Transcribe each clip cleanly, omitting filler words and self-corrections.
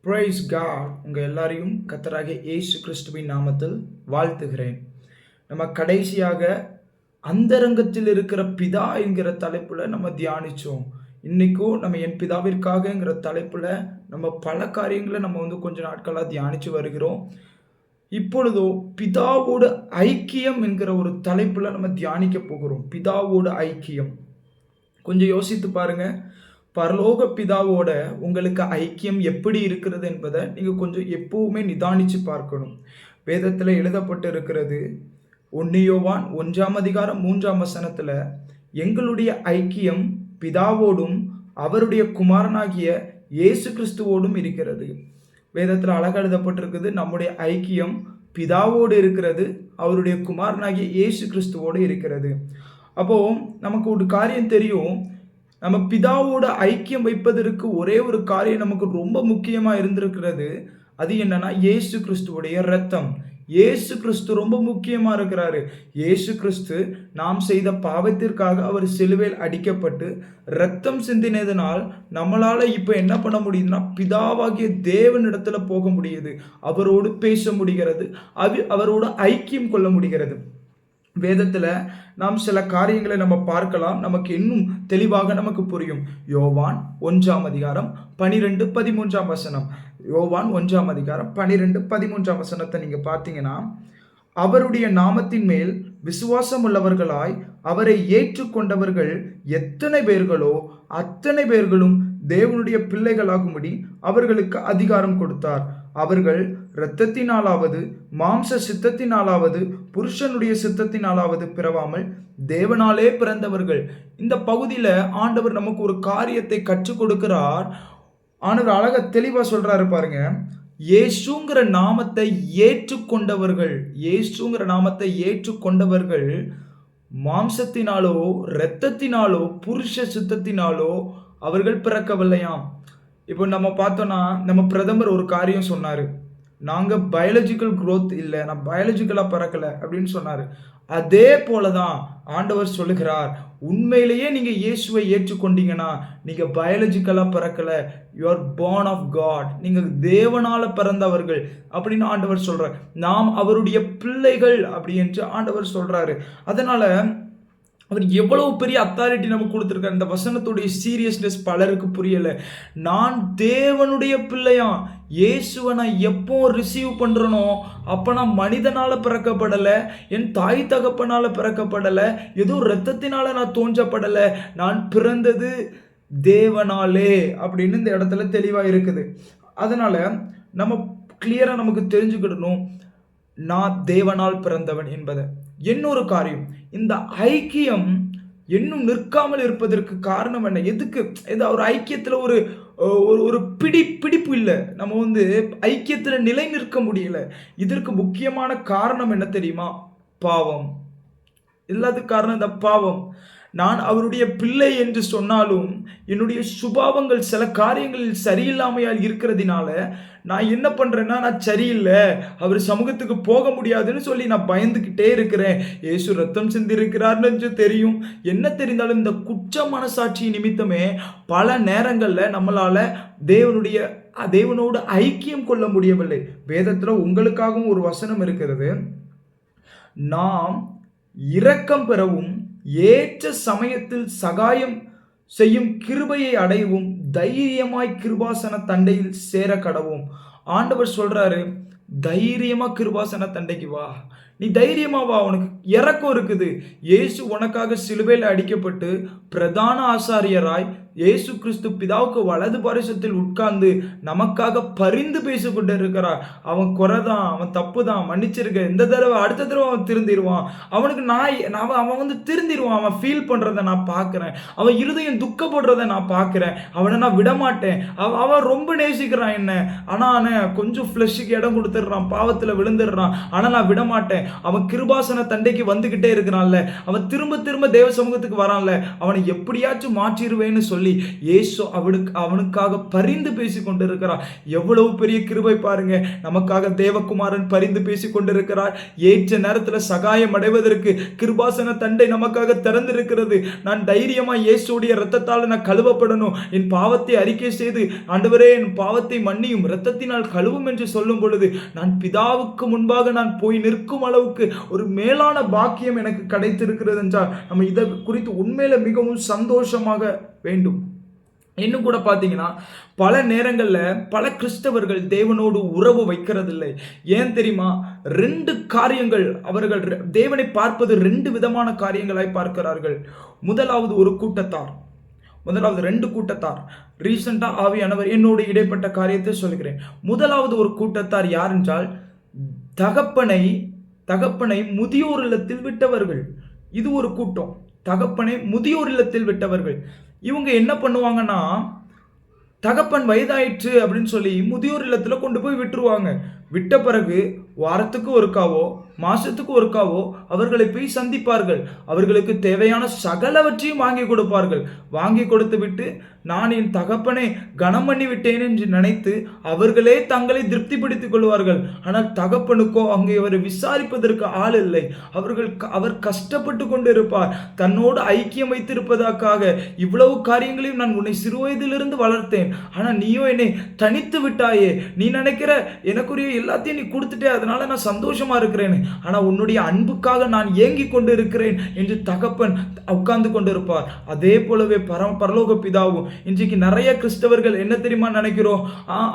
Price God. உங்கள் எல்லாரையும் கர்த்தராகிய இயேசு கிறிஸ்துவின் நாமத்தில் வாழ்த்துகிறேன். நம்ம கடைசியாக அந்தரங்கத்தில் இருக்கிற பிதா என்கிற தலைப்பில் நம்ம தியானித்தோம். இன்றைக்கும் நம்ம என் பிதாவிற்காகங்கிற தலைப்பில் நம்ம பல காரியங்களை நம்ம கொஞ்ச நாட்களாக தியானித்து வருகிறோம். இப்பொழுதோ பிதாவோடு ஐக்கியம் என்கிற ஒரு தலைப்பில் நம்ம தியானிக்க போகிறோம். பிதாவோடு ஐக்கியம். கொஞ்சம் யோசித்து பாருங்க. பரலோக பிதாவோட உங்களுக்கு ஐக்கியம் எப்படி இருக்கிறது என்பதை நீங்கள் கொஞ்சம் எப்பவுமே நிதானித்து பார்க்கணும். வேதத்தில் எழுதப்பட்டு இருக்கிறது. 1 யோவான் 1:3 எங்களுடைய ஐக்கியம் பிதாவோடும் அவருடைய குமாரனாகிய இயேசு கிறிஸ்துவோடும் இருக்கிறது. வேதத்தில் அழகாக எழுதப்பட்டிருக்குது. நம்முடைய ஐக்கியம் பிதாவோடு இருக்கிறது, அவருடைய குமாரனாகிய இயேசு கிறிஸ்துவோடு இருக்கிறது. அப்போ நமக்கு ஒரு காரியம் தெரியும். நம்ம பிதாவோட ஐக்கியம் வைப்பதற்கு ஒரே ஒரு காரியம் நமக்கு ரொம்ப முக்கியமாக இருந்திருக்கிறது. அது என்னன்னா, இயேசு கிறிஸ்துவோடைய இரத்தம். இயேசு கிறிஸ்து ரொம்ப முக்கியமாக இருக்கிறாரு. இயேசு கிறிஸ்து நாம் செய்த பாவத்திற்காக அவர் சிலுவையில் அடிக்கப்பட்டு இரத்தம் சிந்தினதினால் நம்மளால இப்போ என்ன பண்ண முடியுதுன்னா, பிதாவாகிய தேவனிடத்துல போக முடியுது, அவரோடு பேச முடிகிறது, அவரோடு ஐக்கியம் கொள்ள முடிகிறது. வேதத்தில் நாம் சில காரியங்களை நம்ம பார்க்கலாம், நமக்கு இன்னும் தெளிவாக நமக்கு புரியும். யோவான் 1:12-13 யோவான் 1:12-13 நீங்கள் பார்த்தீங்கன்னா, அவருடைய நாமத்தின் மேல் விசுவாசம் உள்ளவர்களாய் அவரை ஏற்றுக்கொண்டவர்கள் எத்தனை பேர்களோ அத்தனை பேர்களும் தேவனுடைய பிள்ளைகளாகும்படி அவர்களுக்கு அதிகாரம் கொடுத்தார். அவர்கள் இரத்தத்தினாலாவது மாம்ச சித்தத்தினாலாவது புருஷனுடைய சித்தத்தினாலாவது பிறவாமல் தேவனாலே பிறந்தவர்கள். இந்த பகுதியில் ஆண்டவர் நமக்கு ஒரு காரியத்தை கற்றுக் கொடுக்கிறார். ஆண்டவர் அழகா தெளிவா சொல்றாரு பாருங்க. இயேசுங்கிற நாமத்தை ஏற்றுக்கொண்டவர்கள் மாம்சத்தினாலோ இரத்தத்தினாலோ புருஷ சித்தத்தினாலோ அவர்கள் பிறக்கவில்லையாம். இப்போ நம்ம பார்த்தோன்னா, நம்ம பிரதமர் ஒரு காரியம் சொன்னார். நாங்கள் பயாலஜிக்கல் growth இல்லை, நான் பயாலஜிக்கலாக பிறக்கலை அப்படின்னு சொன்னார். அதே போல தான் ஆண்டவர் சொல்லுகிறார், உண்மையிலேயே நீங்கள் இயேசுவை ஏற்றுக்கொண்டீங்கன்னா நீங்கள் பயாலஜிக்கலாக பிறக்கலை, you are born of God, நீங்கள் தேவனால் பிறந்தவர்கள் அப்படின்னு ஆண்டவர் சொல்கிறார். நாம் அவருடைய பிள்ளைகள் அப்படி என்று ஆண்டவர் சொல்கிறாரு. அதனால் அவர் எவ்வளவு பெரிய அத்தாரிட்டி நமக்கு கொடுத்துருக்காரு. இந்த வசனத்துடைய சீரியஸ்னஸ் பலருக்கு புரியலை. நான் தேவனுடைய பிள்ளையாம். இயேசுவை நான் எப்போ ரிசீவ் பண்ணுறனோ அப்போ நான் மனிதனால் பிறக்கப்படலை, என் தாய் தகப்பனால் பிறக்கப்படலை, ஏதோ இரத்தத்தினால நான் தோன்றப்படலை, நான் பிறந்தது தேவனாலே அப்படின்னு இந்த இடத்துல தெளிவாக இருக்குது. அதனால் நம்ம கிளியராக நமக்கு தெரிஞ்சுக்கிடணும், நான் தேவனால் பிறந்தவன் என்பதை. இன்னொரு காரியம், இந்த ஐக்கியம் இன்னும் நிற்காமல் இருப்பதற்கு காரணம் என்ன? எதுக்கு ஒரு ஐக்கியத்தில் ஒரு ஒரு பிடிப்பு இல்லை, நம்ம ஐக்கியத்தில் நிலை நிற்க முடியல. இதற்கு முக்கியமான காரணம் என்ன தெரியுமா? பாவம். எல்லாத்துக்கும் காரணம் இந்த பாவம். நான் அவருடைய பிள்ளை என்று சொன்னாலும் என்னுடைய சுபாவங்கள் சில காரியங்களில் சரியில்லாமையால் இருக்கிறதுனால நான் என்ன பண்ணுறேன்னா, நான் சரியில்லை, அவர் சமூகத்துக்கு போக முடியாதுன்னு சொல்லி நான் பயந்துக்கிட்டே இருக்கிறேன். இயேசு ரத்தம் சிந்திருக்கிறார்னு தெரியும். என்ன தெரிந்தாலும் இந்த குற்ற மனசாட்சி நிமித்தமே பல நேரங்களில் நம்மளால் தேவனோடு ஐக்கியம் கொள்ள முடியவில்லை. வேதத்தில் உங்களுக்காகவும் ஒரு வசனம் இருக்கிறது. நாம் இரக்கம் பெறவும் ஏற்ற சமயத்தில் சகாயம் செய்யும் கிருபையை அடையவும் தைரியமாய் கிருபாசன தண்டையில் சேர கடவும். ஆண்டவர் சொல்றாரு, தைரியமா கிருபாசன தண்டைக்கு வா, நீ தைரியமா வா, உனக்கு இறக்கம் இருக்குது. இயேசு உனக்காக சிலுவையில் அடிக்கப்பட்டு பிரதான ஆசாரியராய் இயேசு கிறிஸ்து பிதாவுக்கு வலது பாரிசத்தில் உட்கார்ந்து நமக்காக பரிந்து பேசிக்கொண்டு இருக்கிறார். அவன் குறைதான், அவன் தப்பு தான், மன்னிச்சிருக்க, இந்த தடவை அடுத்த தடவை அவன் திருந்திடுவான். அவனுக்கு அவன் திருந்திடுவான். அவன் ஃபீல் பண்றதை நான் பார்க்குறேன், அவன் இருதயம் துக்கப்படுறதை நான் பார்க்குறேன். அவனை நான் விடமாட்டேன். அவன் ரொம்ப நேசிக்கிறான் என்ன, ஆனால் கொஞ்சம் ஃப்ளஷுக்கு இடம் கொடுத்துடுறான், பாவத்தில் விழுந்துடுறான், ஆனால் நான் விடமாட்டேன். அவன் கிருபாசன தண்டைக்கு வந்துகிட்டே இருக்கிறான்ல, அவன் திரும்ப திரும்ப தேவ சமூகத்துக்கு வரான்ல, அவனை எப்படியாச்சும் மாற்றிடுவேன்னு சொல்லி சொல்லி இயேசு அவனுக்காக பரிந்து பேசி கொண்டிருக்கிறார். எவ்வளவு பெரிய கிருபை பாருங்க. நமக்காக தேவகுமாரன் பரிந்து பேசி கொண்டிருக்கிறார். ஏற்ற நேரத்தில் சகாயம் அடைவதற்கு கிருபாசன தண்டை நமக்காக திறந்திருக்கிறது. நான் தைரியமா இயேசுடைய இரத்தத்தால் நான் கழுவப்படணும், என் பாவத்தை அறிக்கை செய்து ஆண்டவரே என் பாவத்தை மன்னியும், இரத்தத்தினால் கழுவும் என்று சொல்லும் பொழுது நான் பிதாவுக்கு முன்பாக நான் போய் நிற்கும் அளவுக்கு ஒரு மேலான பாக்கியம் எனக்கு கிடைத்திருக்கிறது என்றால் நம்ம இதை குறித்து உண்மையில மிகவும் சந்தோஷமாக வேண்டும். இன்னும் கூட பார்த்தீங்கன்னா பல நேரங்களில் பல கிறிஸ்தவர்கள் தேவனோடு உறவு வைக்கிறதில்லை. ஏன் தெரியுமா? 2 காரியங்கள். அவர்கள் தேவனை பார்ப்பது 2 விதமான காரியங்களாய் பார்க்கிறார்கள். முதலாவது 2 கூட்டத்தார். ரீசெண்டா ஆவியானவர் என்னோடு இடைப்பட்ட காரியத்தை சொல்கிறேன். முதலாவது ஒரு கூட்டத்தார் யார் என்றால் தகப்பனை முதியோர் இல்லத்தில் விட்டவர்கள். இது ஒரு கூட்டம். தகப்பனை முதியோர் இல்லத்தில் விட்டவர்கள். இவங்க என்ன பண்ணுவாங்கன்னா, தகப்பன் வயதாயிற்று அப்படின்னு சொல்லி முதியோர் இல்லத்துல கொண்டு போய் விட்டுருவாங்க. விட்ட பிறகு வாரத்துக்கு ஒருக்காவோ மாசத்துக்கு ஒருக்காவோ அவர்களை போய் சந்திப்பார்கள். அவர்களுக்கு தேவையான சகலவற்றையும் வாங்கி கொடுப்பார்கள். வாங்கி கொடுத்து விட்டு நான் என் தகப்பனை கனம் பண்ணி விட்டேன் என்று நினைத்து அவர்களே தங்களை திருப்திப்படுத்திக் கொள்வார்கள். ஆனால் தகப்பனுக்கோ அங்கே அவரை விசாரிப்பதற்கு ஆள் இல்லை. அவர் கஷ்டப்பட்டு கொண்டு இருப்பார். தன்னோடு ஐக்கியம் வைத்திருப்பதற்காக இவ்வளவு காரியங்களையும் நான் உன்னை சிறுவயதிலிருந்து வளர்த்தேன், ஆனா நீயோ என்னை தனித்து விட்டாயே, நீ நினைக்கிற எனக்குரிய எல்லாத்தையும் நீ கொடுத்துட்டே, அதனால நான் சந்தோஷமா இருக்கிறேன், ஆனா உன்னுடைய அன்புக்காக நான் ஏங்கி கொண்டு இருக்கிறேன் என்று தகப்பன் உட்கார்ந்து கொண்டு இருப்பார். அதே போலவே பரலோக பிதாவும் இன்றைக்கு நிறைய கிறிஸ்தவர்கள் என்ன தெரியுமா நினைக்கிறோம்,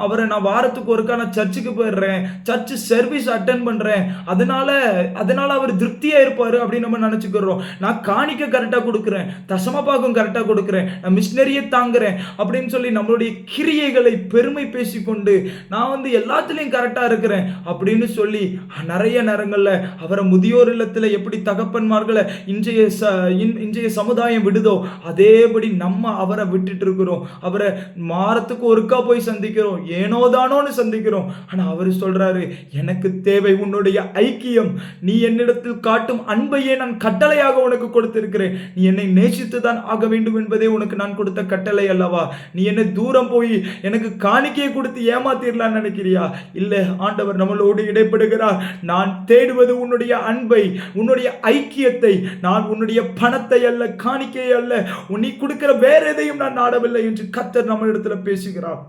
அவரை நான் வாரத்துக்கு ஒருக்கா நான் சர்ச்சுக்கு போயிடுறேன், சர்ச்சு சர்வீஸ் அட்டென்ட் பண்றேன், அதனால அவர் திருப்தியா இருப்பாரு அப்படின்னு நம்ம நினைச்சுக்கிறோம். நான் காணிக்க கரெக்டா கொடுக்கிறேன், தசமபாகம் கரெக்டா கொடுக்கிறேன், நான் மிஷினரியை தாங்குறேன் அப்படின்னு சொல்லி நம்மளுடைய கிரியைகளை பெருமை பேசிக்கொண்டு நான் எல்லாத்துலயும் கரெக்டா இருக்கிறேன் அப்படின்னு சொல்லி நிறைய நேரங்கள்ல அவரை முதியோர் இல்லத்துல எப்படி தகப்பன்மார்களை இன்றைய சமுதாயம் விடுதோ அதேபடி நம்ம அவரை விட்டுட்டு இருக்கிறோம். அவரை மாரத்துக்கு ஒருக்கா போய் சந்திக்கிறோம், ஏனோதானோன்னு சந்திக்கிறோம். ஆனா அவர் சொல்றாரு, எனக்கு தேவை உன்னுடைய ஐக்கியம். நீ என்னிடத்தில் காட்டும் அன்பையே நான் கட்டளையாக உனக்கு கொடுத்திருக்கிறேன். நீ என்னை நேசித்துதான் ஆக வேண்டும் என்பதே உனக்கு நான் கொடுத்த கட்டளை அல்லவா? நீ என்னை தூரம் போய் எனக்கு காணிக்கையை கொடுத்து ஏமாத்திரலாம் நினைக்கிறியா? இல்ல, ஆண்டவர் நம்மளோடு இடைப்படுகிறார். நான் தேடுவது உன்னுடைய அன்பை, உன்னுடைய ஐக்கியத்தை. நான் உன்னுடைய பணத்தை அல்ல, காணிக்கையை அல்ல, நீ கொடுக்கிற வேற எதையும் நான் நாடவில்லை என்று கர்த்தர் நம்ம இடத்துல பேசுகிறார்.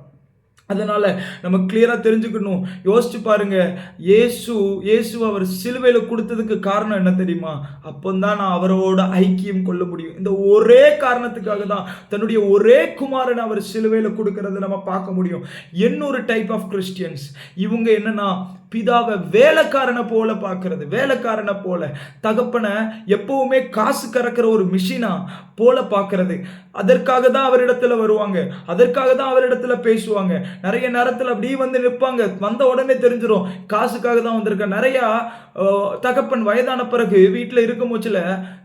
அதனால நம்ம கிளியரா தெரிஞ்சுக்கணும். யோசிச்சு பாருங்க, இயேசு அவர் சிலுவையில கொடுத்ததுக்கு காரணம் என்ன தெரியுமா? அப்பந்தான் நான் அவரோட ஐக்கியம் கொள்ள முடியும். இந்த ஒரே காரணத்துக்காக தான் தன்னுடைய ஒரே குமாரன் அவர் சிலுவையில கொடுக்கறத நம்ம பார்க்க முடியும். இன்னொரு டைப் ஆஃப் கிறிஸ்டியன்ஸ், இவங்க என்னன்னா பிதாவை வேலைக்காரனை போல பார்க்கிறது. வேலைக்காரனை போல, தகப்பனை எப்பவுமே காசு கறக்கிற ஒரு மிஷினா போல பார்க்கிறது. அதற்காக தான் அவரிடத்துல வருவாங்க, அதற்காக தான் அவரிடத்துல பேசுவாங்க. நிறைய நேரத்தில் அப்படி நிற்பாங்க, வந்த உடனே தெரிஞ்சிடும் காசுக்காக தான் வந்திருக்க. நிறைய தகப்பன் வயதான பிறகு வீட்டில் இருக்கும் போச்சுல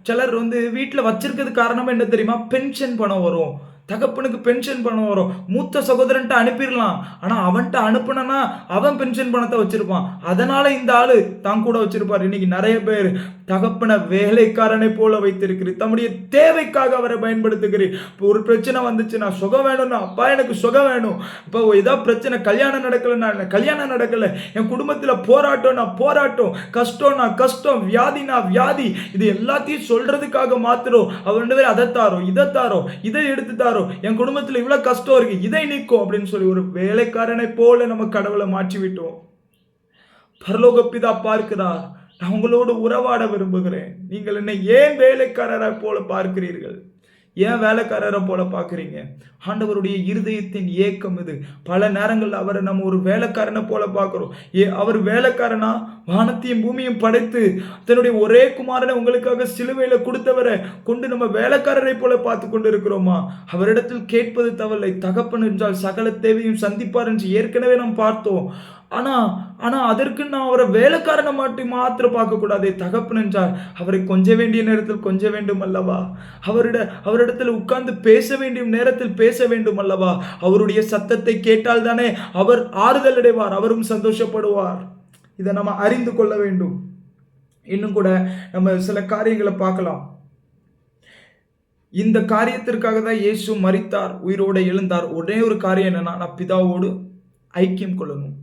சிலர் வீட்டில் வச்சிருக்கிறது காரணமா என்ன தெரியுமா? பென்ஷன் பணம் வரும். தகப்பனுக்கு பென்ஷன் பணம் வரும். மூத்த சகோதரன்ட்ட அனுப்பிடலாம், ஆனா அவன்கிட்ட அனுப்புனா அவன் பென்ஷன் பணத்தை வச்சிருப்பான். அதனால இந்த ஆளு தான் கூட வச்சிருப்பார். இன்னைக்கு நிறைய பேர் தகப்பனை வேலைக்காரனை போல வைத்திருக்கிறீர், தம்முடைய தேவைக்காக அவரை பயன்படுத்துகிறீர். இப்போ ஒரு பிரச்சனை வந்துச்சுன்னா சுகம் வேணும்னா, அப்பா எனக்கு சுகம் வேணும். இப்போ ஏதாவது பிரச்சனை, கல்யாணம் நடக்கலன்னா கல்யாணம் நடக்கல, என் குடும்பத்தில் போராட்டம்னா போராட்டம், கஷ்டம்னா கஷ்டம், வியாதினா வியாதி, இது எல்லாத்தையும் சொல்றதுக்காக மாத்திரம் அவர் அதை தாரோ இதை தாரோ இதை எடுத்து தாரோ, என் குடும்பத்தில் இவ்வளவு கஷ்டம் இருக்கு, இதை நீக்கும் அப்படின்னு சொல்லி ஒரு வேலைக்காரனை போல நம்ம கடவுளை மாற்றி விட்டோம். பரலோக பிதா பார்க்கிறார், நான் உங்களோடு உறவாட விரும்புகிறேன். நீங்கள் என்னை ஏன் வேலைக்காரரை போல பார்க்கிறீர்கள்? ஏன் வேலைக்காரரை போல பார்க்குறீங்க? ஆண்டவருடைய இருதயத்தின் ஏக்கம் இது. பல நேரங்களில் அவரை நம்ம ஒரு வேலைக்காரனை போல பார்க்குறோம். அவர் வேலைக்காரனா? வானத்தையும் பூமியும் படைத்து தன்னுடைய ஒரே குமாரனை உங்களுக்காக சிலுவையில் கொடுத்தவரை கொண்டு நம்ம வேலைக்காரரை போல பார்த்து கொண்டு இருக்கிறோமா? அவரிடத்தில் கேட்பது தவறில்லை. தகப்பன் என்றால் சகல தேவையும் சந்திப்பார் என்று ஏற்கனவே நாம் பார்த்தோம். ஆனா அதற்கு நான் அவரை வேலைக்காரனை மாத்திரம் பார்க்க கூடாது. தகப்பன் என்றால் அவரை கொஞ்ச வேண்டிய நேரத்தில் கொஞ்ச வேண்டும் அல்லவா? அவரிடத்தில் உட்கார்ந்து பேச வேண்டிய நேரத்தில் பேச வேண்டும் அல்லவா? அவருடைய சத்தத்தை கேட்டால் தானே அவர் ஆறுதல் அடைவார், அவரும் சந்தோஷப்படுவார். இதை நம்ம அறிந்து கொள்ள வேண்டும். இன்னும் கூட நம்ம சில காரியங்களை பார்க்கலாம். இந்த காரியத்திற்காக தான் இயேசு மரித்தார், உயிரோடு எழுந்தார். ஒரே ஒரு காரியம் என்னன்னா, நான் பிதாவோடு ஐக்கியம் கொள்ளணும்.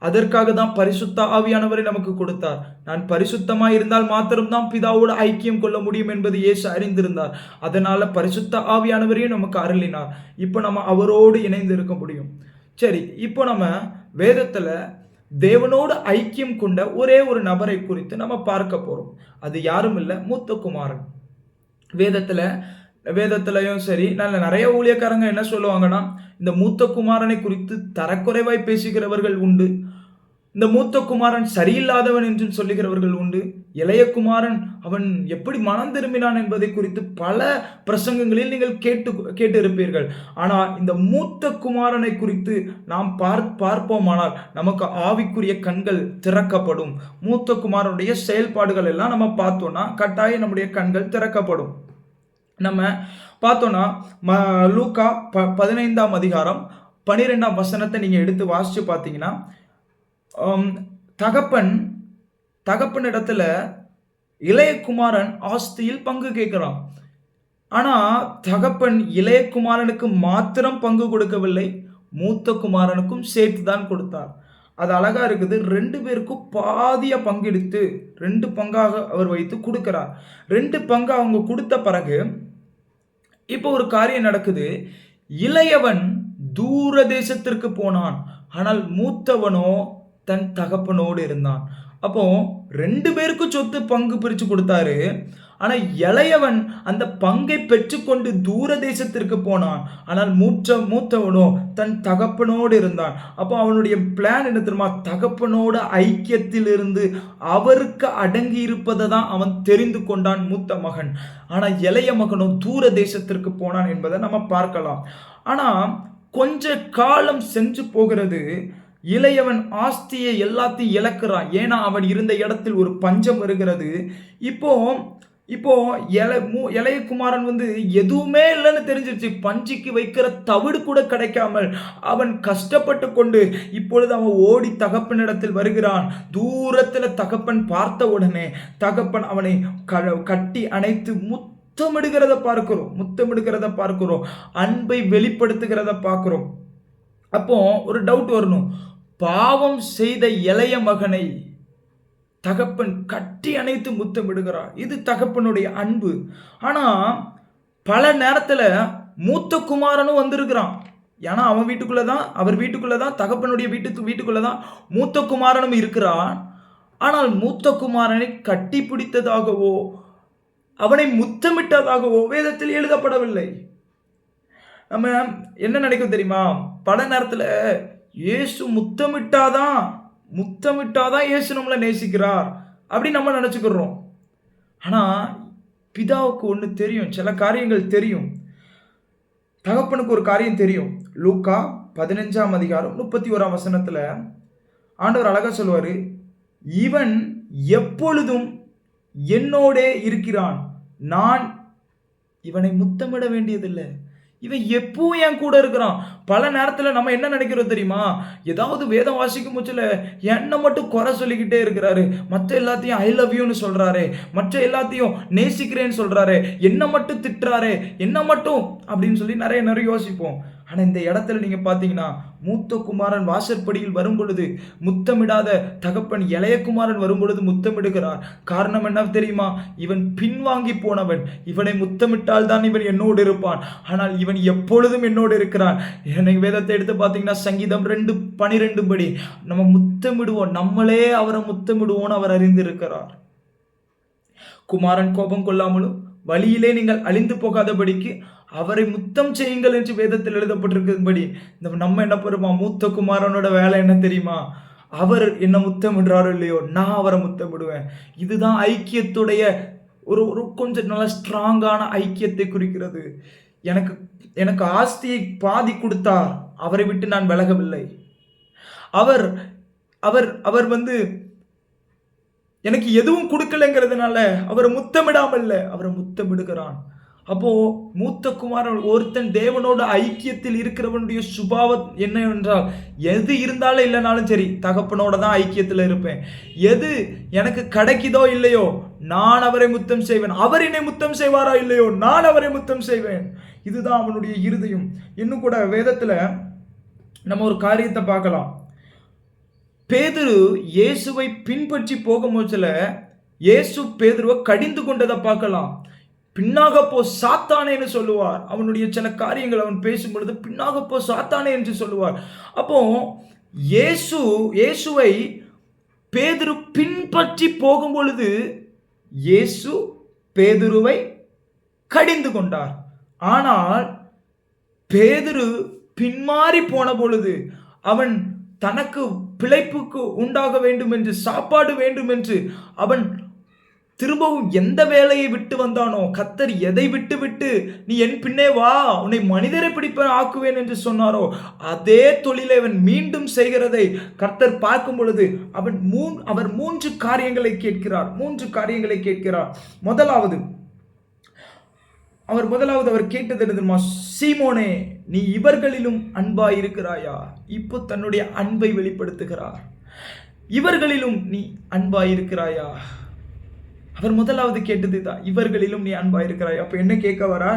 அதற்காக தான் பரிசுத்த ஆவியானவரை நமக்கு கொடுத்தார். நான் பரிசுத்தமாய் இருந்தால் மாத்திரம் தான் பிதாவோடு ஐக்கியம் கொள்ள முடியும் என்பது இயேசு அறிந்திருந்தார். அதனால பரிசுத்த ஆவியானவரையும் நமக்கு அருளினார். இப்போ நம்ம அவரோடு இணைந்து இருக்க முடியும். சரி, இப்போ நம்ம வேதத்துல தேவனோடு ஐக்கியம் கொண்ட ஒரே ஒரு நபரை குறித்து நம்ம பார்க்க போறோம். அது யாரும் இல்லை, மூத்த குமாரன். வேதத்துல வேதத்திலையும் சரி, நிறைய ஊழியக்காரங்க என்ன சொல்லுவாங்கன்னா, இந்த மூத்த குமாரனை குறித்து தரக்குறைவாய் பேசுகிறவர்கள் உண்டு. இந்த மூத்த குமாரன் சரியில்லாதவன் என்று சொல்லுகிறவர்கள் உண்டு. இளைய குமாரன் அவன் எப்படி மனம் திரும்பினான் என்பதை குறித்து பல பிரசங்கங்களில் நீங்கள் கேட்டு இருப்பீர்கள். ஆனால் இந்த மூத்த குமாரனை குறித்து நாம் பார்ப்போமானால் நமக்கு ஆவிக்குரிய கண்கள் திறக்கப்படும். மூத்த குமாரனுடைய செயல்பாடுகள் எல்லாம் நம்ம பார்த்தோம்னா கட்டாயம் நம்முடைய கண்கள் திறக்கப்படும். நம்ம பார்த்தோம்னா லூக்கா 15ஆம் அதிகாரம் 12ஆம் வசனத்தை நீங்க எடுத்து வாசிச்சு பார்த்தீங்கன்னா, தகப்பனிடத்துல இளைய குமாரன் ஆஸ்தியில் பங்கு கேட்கிறான். ஆனா தகப்பன் இளைய குமாரனுக்கு மாத்திரம் பங்கு கொடுக்கவில்லை, மூத்த குமாரனுக்கும் சேர்த்து தான் கொடுத்தார். அது அழகா இருக்குது. 2 பேருக்கும் பாதியா பங்கெடுத்து 2 பங்காக அவர் வைத்து கொடுக்கிறார். 2 பங்கு அவங்க கொடுத்த பிறகு இப்போ ஒரு காரியம் நடக்குது. இளையவன் தூர தேசத்திற்கு போனான், ஆனால் மூத்தவனோ தன் தகப்பனோடு இருந்தான். அப்போ 2 பேருக்கும் சொத்து பங்கு பிரிச்சு கொடுத்தாரு. ஆனா இளையவன் அந்த பங்கை பெற்றுக்கொண்டு தூர தேசத்திற்கு போனான், ஆனால் மூத்தவனோ தன் தகப்பனோடு இருந்தான். அப்போ அவனுடைய பிளான் என்ன தெரியுமா? தகப்பனோட ஐக்கியத்தில் இருந்து அவருக்கு அடங்கி இருப்பதை தான் அவன் தெரிந்து கொண்டான், மூத்த மகன். ஆனா இளைய மகனோ தூர தேசத்திற்கு போனான் என்பதை நம்ம பார்க்கலாம். ஆனா கொஞ்ச காலம் சென்று போகிறது. இளையவன் ஆஸ்தியை எல்லாத்தையும் இழக்கிறான். ஏன்னா அவன் இருந்த இடத்தில் ஒரு பஞ்சம் வருகிறது. இப்போ இளைய குமாரன் எதுவுமே இல்லைன்னு தெரிஞ்சிருச்சு. பஞ்சிக்கு வைக்கிற தவிடு கூட கிடைக்காமல் அவன் கஷ்டப்பட்டு கொண்டு இப்பொழுது அவன் ஓடி தகப்பனிடத்தில் வருகிறான். தூரத்தில் தகப்பன் பார்த்த உடனே தகப்பன் அவனை கட்டி அணைத்து முத்தமிடுகிறத பார்க்கிறோம். அன்பை வெளிப்படுத்துகிறத பார்க்கிறோம். அப்போ ஒரு டவுட் வரணும். பாவம் செய்த இளைய மகனை தகப்பன் கட்டி அணைத்து முத்தமிடுகிறார். இது தகப்பனுடைய அன்பு. ஆனா பல நேரத்துல மூத்த குமாரனும் வந்திருக்கிறான். ஏன்னா அவர் வீட்டுக்குள்ளதான் தகப்பனுடைய வீட்டுக்குள்ளதான் மூத்த குமாரனும் இருக்கிறான். ஆனால் மூத்த குமாரனை கட்டி பிடித்ததாகவோ அவனை முத்தமிட்டதாகவோ வேதத்தில் எழுதப்படவில்லை. நம்ம என்ன நினைக்கும் தெரியுமா? பல நேரத்துல இயேசு முத்தமிட்டாதான் இயேசு நம்மளை நேசிக்கிறார் அப்படி நம்ம நினைச்சுக்கிறோம். ஆனா பிதாவுக்கு ஒண்ணு தெரியும், சில காரியங்கள் தெரியும். தகப்பனுக்கு ஒரு காரியம் தெரியும். லூக்கா 15ஆம் அதிகாரம் 31ஆம் வசனத்துல ஆண்டவர் அழகா சொல்லுவாரு, இவன் எப்பொழுதும் என்னோடே இருக்கிறான், நான் இவனை முத்தமிட வேண்டியதில்லை, இவன் எப்பவும் என் கூட இருக்கிறான். பல நேரத்தில் நம்ம என்ன நினைக்கிறோம் தெரியுமா? ஏதாவது வேதம் வாசிக்கும் முச்சில் என்னை மட்டும் குறை சொல்லிக்கிட்டே இருக்கிறாரு, மற்ற எல்லாத்தையும் ஐ லவ் யூன்னு சொல்றாரு, மற்ற எல்லாத்தையும் நேசிக்கிறேன்னு சொல்றாரு, என்ன மட்டும் திட்டுறாரு, என்ன மட்டும் அப்படின்னு சொல்லி நிறைய யோசிப்போம். ஆனா இந்த இடத்துல நீங்க பாத்தீங்கன்னா, மூத்த குமாரன் வாசற்படியில் வரும் பொழுது முத்தமிடாத தகப்பன் இளைய குமாரன் வரும் பொழுது முத்தமிடுகிறார். காரணம் என்ன தெரியுமா? இவன் பின்வாங்கி போனவன், இவனை முத்தமிட்டால் தான் இவன் என்னோடு இருப்பான், ஆனால் இவன் எப்பொழுதும் என்னோடு இருக்கிறான். எனக்கு வேதத்தை எடுத்து பார்த்தீங்கன்னா சங்கீதம் 2:12 படி நம்ம முத்தமிடுவோம், நம்மளே அவரை முத்தமிடுவோம் அவர் அறிந்திருக்கிறார். குமாரன் கோபம் கொள்ளாமலும் வழியிலே நீங்கள் அழிந்து போகாதபடிக்கு அவரை முத்தம் செய்யுங்கள் என்று வேதத்தில் எழுதப்பட்டிருக்கிறபடி நம்ம என்ன பண்ணுமா? மூத்த குமாரனோட வேலை என்ன தெரியுமா? அவர் என்ன முத்தமிடுறாரோ இல்லையோ, நான் அவரை முத்தமிடுவேன். இதுதான் ஐக்கியத்துடைய ஒரு கொஞ்சம் நல்ல ஸ்ட்ராங்கான ஐக்கியத்தை குறிக்கிறது. எனக்கு ஆஸ்தியை பாதி கொடுத்தார், அவரை விட்டு நான் விலகவில்லை. அவர் அவர் அவர் எனக்கு எதுவும் கொடுக்கலைங்கிறதுனால அவரை முத்தமிடாமல் அவரை முத்தமிடுகிறான். அப்போ மூத்த குமாரன் ஒருத்தன் தேவனோட ஐக்கியத்தில் இருக்கிறவனுடைய சுபாவம் என்ன என்றால், எது இருந்தாலும் இல்லைனாலும் சரி தகப்பனோட தான் ஐக்கியத்தில் இருப்பேன். எது எனக்கு கிடைக்குதோ இல்லையோ நான் அவரை முத்தம் செய்வேன். அவர் என்னை முத்தம் செய்வாரா இல்லையோ நான் அவரை முத்தம் செய்வேன். இதுதான் அவனுடைய இருதயம். இன்னும் கூட வேதத்துல நம்ம ஒரு காரியத்தை பார்க்கலாம். பேதுரு இயேசுவை பின்பற்றி போகும்போதுல இயேசு பேதுருவை கடிந்து கொண்டதை பார்க்கலாம். பின்னாக போ சாத்தானேன்னு சொல்லுவார். அவனுடைய சில காரியங்கள் அவன் பேசும் பொழுது பின்னாக போ சாத்தானே என்று சொல்லுவார். அப்போ இயேசுவை பேதுரு பின்பற்றி போகும் பொழுது இயேசு பேதுருவை கடிந்து கொண்டார். ஆனால் பேதுரு பின்மாறி போன பொழுது அவன் தனக்கு பிழைப்புக்கு உண்டாக வேண்டும் என்று, சாப்பாடு வேண்டும் என்று அவன் திரும்பவும் எந்த வேலையை விட்டு வந்தானோ, கர்த்தர் எதை விட்டு நீ என் பின்னே வா, உன்னை மனிதரை பிடிப்ப ஆக்குவேன் என்று சொன்னாரோ, அதே தொழிலை அவன் மீண்டும் செய்கிறதை கர்த்தர் பார்க்கும் பொழுது அவர் மூன்று காரியங்களை கேட்கிறார். முதலாவது அவர் கேட்டது என்ன? சீமோனே, நீ இவர்களிலும் அன்பாய் இருக்கிறாயா? இப்போ தன்னுடைய அன்பை வெளிப்படுத்துகிறார். இவர்களிலும் நீ அன்பாய் இருக்கிறாயா? அவர் முதலாவது கேட்டது தான், இவர்களிலும் நீ அன்பா இருக்கிறாய். அப்ப என்ன கேட்க வரா?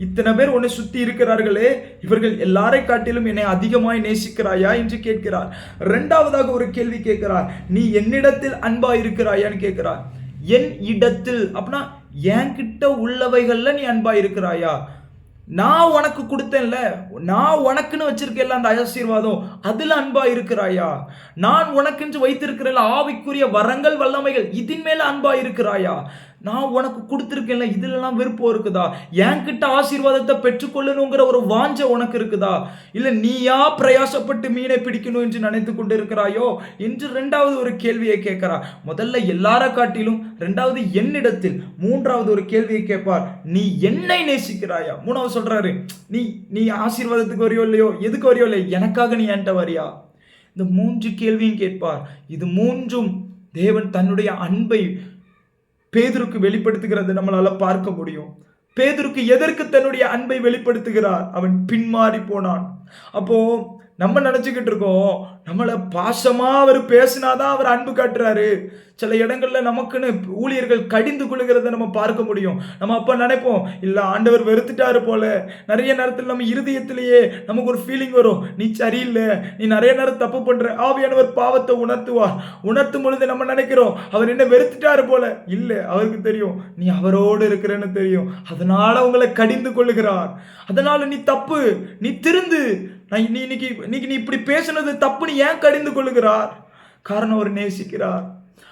இத்தனை பேர் உன்னை சுத்தி இருக்கிறார்களே, இவர்கள் எல்லாரை காட்டிலும் என்னை அதிகமாய் நேசிக்கிறாயா என்று கேட்கிறார். இரண்டாவதாக ஒரு கேள்வி கேட்கிறார், நீ என்னிடத்தில் அன்பா இருக்கிறாயான்னு கேட்கிறார். என் இடத்தில் அப்படின்னா என்கிட்ட உள்ளவைகள்ல நீ அன்பா இருக்கிறாயா? நான் உனக்கு கொடுத்தேன்ல, நான் உனக்குன்னு வச்சிருக்கேன்ல அந்த ஆசீர்வாதம், அதுல அன்பா இருக்கிறாயா? நான் உனக்கென்று வைத்திருக்கிறேன் ஆவிக்குரிய வரங்கள் வல்லமைகள், இதன் மேல அன்பா இருக்கிறாயா? நான் உனக்கு கொடுத்திருக்கேன்ல, இதுலலாம் விருப்பம் இருக்குதா? என்கிட்ட ஆசீர்வாதத்தை பெற்றுக்கொள்ளணுங்கிற ஒரு வாஞ்சை உனக்கு இருக்குதா? இல்ல நீயா பிரயாசப்பட்டு மீனை பிடிக்கணும் என்று நினைத்து கொண்டு இருக்கிறாயோ என்று இரண்டாவது ஒரு கேள்வியை கேட்கிறா. முதல்ல எல்லார காட்டிலும், இரண்டாவது என்னிடத்தில், மூன்றாவது ஒரு கேள்வியை கேட்பார், நீ என்னை நேசிக்கிறாயா? மூணாவது சொல்றாரு, நீ ஆசீர்வாதத்துக்கு வரியோ இல்லையோ, எதுக்கு வரியோ இல்லையோ, எனக்காக நீ என்கிட்ட வரியா? இந்த மூன்று கேள்வியும் கேட்பார். இது மூன்றும் தேவன் தன்னுடைய அன்பை பேதுருக்கு வெளிப்படுத்துகிறது நம்மளால பார்க்க முடியும். பேதுருக்கு எதற்கு தன்னுடைய அன்பை வெளிப்படுத்துகிறார்? அவன் பின்மாறி போனான். அப்போ நம்ம நினைச்சுக்கிட்டு இருக்கோம், நம்மளை பாசமா அவர் பேசினாதான் அவர் அன்பு காட்டுறாரு. சில இடங்கள்ல நமக்குன்னு ஊழியர்கள் கடிந்து கொள்கிறத நம்ம பார்க்க முடியும். நம்ம அப்ப நினைப்போம், இல்ல ஆண்டவர் வெறுத்துட்டாரு போல. நிறைய நேரத்தில் நம்ம இருதயத்திலேயே நமக்கு ஒரு ஃபீலிங் வரும், நீ சரியில்லை, நீ நிறைய நேரம் தப்பு பண்ற. ஆவியானவர் பாவத்தை உணர்த்தும் பொழுது நம்ம நினைக்கிறோம் அவர் என்ன வெறுத்துட்டாரு போல. இல்ல, அவருக்கு தெரியும் நீ அவரோடு இருக்கிறன்னு தெரியும். அதனால உங்களை கடிந்து கொள்ளுகிறார். அதனால நீ தப்பு, நீ திருந்து, இன்னைக்கு நீ இப்படி பேசுனது தப்புன்னு ஏன் கடிந்து கொள்ளுகிறார்? காரணம் அவர் நேசிக்கிறார்.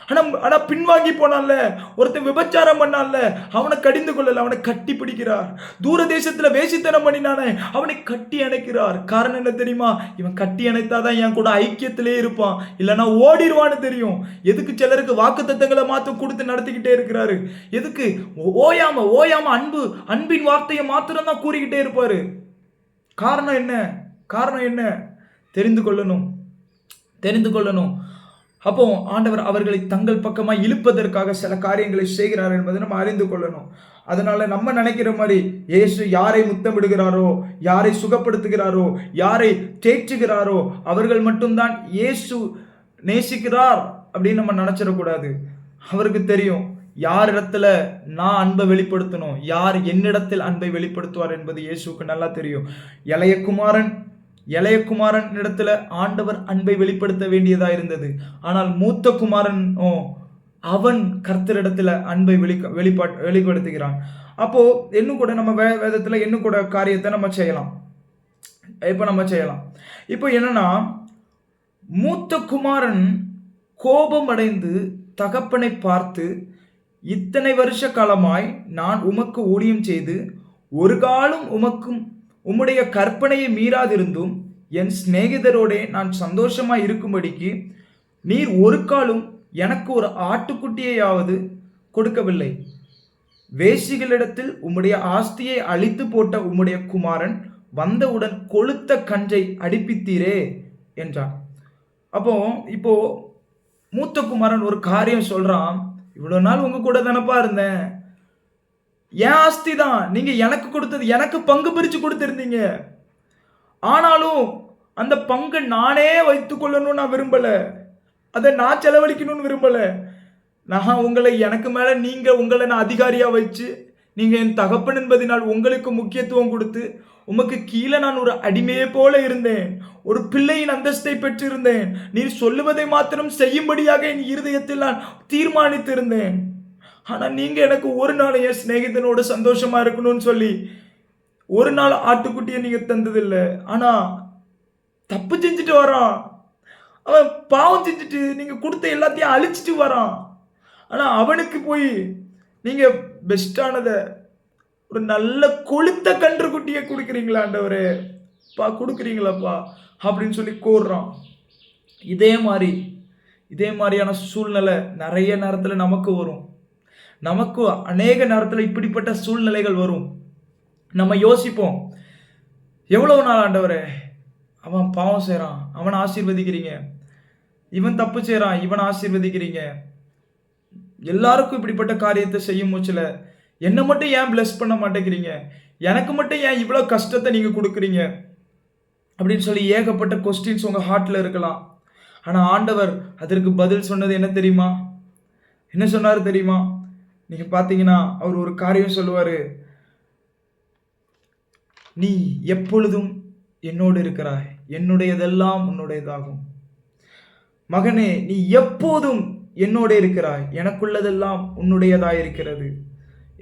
ஆனா பின்வாங்கி போனான்ல, ஒருத்தன் விபச்சாரம் பண்ணான்ல, அவனை கடிந்து கொள்ளல, அவனை கட்டி பிடிக்கிறார். தூர தேசத்துல வேசித்தனம் பண்ணினானே, அவனை கட்டி அணைக்கிறார். காரணம் என்ன தெரியுமா? இவன் கட்டி அணைத்தாதான் என் கூட ஐக்கியத்திலே இருப்பான், இல்லைன்னா ஓடிடுவான்னு தெரியும். எதுக்கு சிலருக்கு வாக்குத்தத்தங்களை மாத்திரம் கொடுத்து நடத்திக்கிட்டே இருக்கிறாரு? எதுக்கு? ஓயாம அன்பின் வார்த்தையை மாத்திரம் தான் கூறிக்கிட்டே இருப்பாரு. காரணம் என்ன? தெரிந்து கொள்ளணும். அப்போ ஆண்டவர் அவர்களை தங்கள் பக்கமாக இழுப்பதற்காக சில காரியங்களை செய்கிறார் என்பதை நம்ம அறிந்து கொள்ளணும். அதனால நம்ம நினைக்கிற மாதிரி இயேசு யாரை முத்தமிடுகிறாரோ, யாரை சுகப்படுத்துகிறாரோ, யாரை தேற்றுகிறாரோ அவர்கள் மட்டும்தான் இயேசு நேசிக்கிறார் அப்படின்னு நம்ம நினைச்சிடக்கூடாது. அவருக்கு தெரியும் யார் இடத்துல நான் அன்பை வெளிப்படுத்தணும், யார் என்னிடத்தில் அன்பை வெளிப்படுத்துவார் என்பது இயேசுக்கு நல்லா தெரியும். இளைய குமாரன் இடத்துல ஆண்டவர் அன்பை வெளிப்படுத்த வேண்டியதா இருந்தது. ஆனால் மூத்த குமாரன் அவன் கர்த்தரிடத்துல அன்பை வெளிப்படுத்துகிறான். அப்போ இன்னும் கூட நம்ம வேதத்துல இன்னும் கூட காரியத்தை நம்ம செய்யலாம். இப்போ என்னன்னா, மூத்த குமாரன் கோபம் அடைந்து தகப்பனை பார்த்து, இத்தனை வருஷ காலமாய் நான் உமக்கு ஊழியம் செய்து ஒரு காலம் உம்முடைய கற்பனையை மீறாதிருந்தும் என் சிநேகிதரோடே நான் சந்தோஷமாய் இருக்கும்படிக்கு நீர் ஒரு காலம் எனக்கு ஒரு ஆட்டுக்குட்டியையாவது கொடுக்கவில்லை. வேசிகளிடத்தில் உம்முடைய ஆஸ்தியை அழித்து போட்ட உம்முடைய குமாரன் வந்தவுடன் கொளுத்த கன்றை அடிப்பித்தீரே என்றான். இப்போ மூத்த குமாரன் ஒரு காரியம் சொல்றான், இவ்வளவு நாள் உங்க கூட தானப்பா இருந்தேன், என் ஆஸ்தி தான். நீங்க எனக்கு கொடுத்தது, எனக்கு பங்கு பிரிச்சு கொடுத்திருந்தீங்க. ஆனாலும் அந்த பங்கை நானே வைத்துக் கொள்ளணும்னு நான் விரும்பல. அதை நான் செலவழிக்கணும்னு விரும்பல. நான் உங்களை எனக்கு மேல உங்களை நான் அதிகாரியா வச்சு, நீங்க என் தகப்பன் என்பதினால் உங்களுக்கு முக்கியத்துவம் கொடுத்து, உமக்கு கீழே நான் ஒரு அடிமையை போல இருந்தேன். ஒரு பிள்ளையின் அந்தஸ்தை பெற்றிருந்தேன். நீர் சொல்லுவதை மாத்திரம் செய்யும்படியாக என் இருதயத்தில் நான் தீர்மானித்திருந்தேன். ஆனா நீங்க எனக்கு ஒரு நாள் என் சிநேகிதனோட சந்தோஷமா இருக்கணும்னு சொல்லி ஒரு நாள் ஆட்டுக்குட்டியை நீங்க தந்ததில்லை. ஆனா தப்பு செஞ்சுட்டு வரான். அவன் பாவம் செஞ்சுட்டு நீங்க கொடுத்த எல்லாத்தையும் அழிச்சிட்டு வரான். ஆனா அவனுக்கு போய் நீங்க பெஸ்டானத ஒரு நல்ல கொளுத்த கன்று குட்டியை கொடுக்குறீங்களா ஆண்டவரே, பா கொடுக்குறீங்களாப்பா அப்படின்னு சொல்லி கோர்றான். இதே மாதிரியான சூழ்நிலை நிறைய நேரத்தில் நமக்கு வரும். நமக்கு அநேக நேரத்தில் இப்படிப்பட்ட சூழ்நிலைகள் வரும். நம்ம யோசிப்போம், எவ்வளவு நாள் ஆண்டவரே அவன் பாவம் செய்கிறான், அவனை ஆசீர்வதிக்கிறீங்க. இவன் தப்பு செய்கிறான், இவனை ஆசீர்வதிக்கிறீங்க. எல்லாருக்கும் இப்படிப்பட்ட காரியத்தை செய்யும் மூச்சில் என்னை மட்டும் ஏன் பிளஸ் பண்ண மாட்டேங்கிறீங்க, எனக்கு மட்டும் ஏன் இவ்வளோ கஷ்டத்தை நீங்கள் கொடுக்குறீங்க அப்படின்னு சொல்லி ஏகப்பட்ட கொஸ்டின்ஸ் உங்கள் ஹார்ட்டில் இருக்கலாம். ஆனால் ஆண்டவர் அதற்கு பதில் சொன்னது என்ன தெரியுமா? என்ன சொன்னார் தெரியுமா? நீங்கள் பார்த்தீங்கன்னா அவர் ஒரு காரியம் சொல்லுவார், நீ எப்பொழுதும் என்னோடு இருக்கிறாய், என்னுடையதெல்லாம் உன்னுடையதாகும். மகனே, நீ எப்போதும் என்னோட இருக்கிறாய், எனக்குள்ளதெல்லாம் உன்னுடையதாயிருக்கிறது.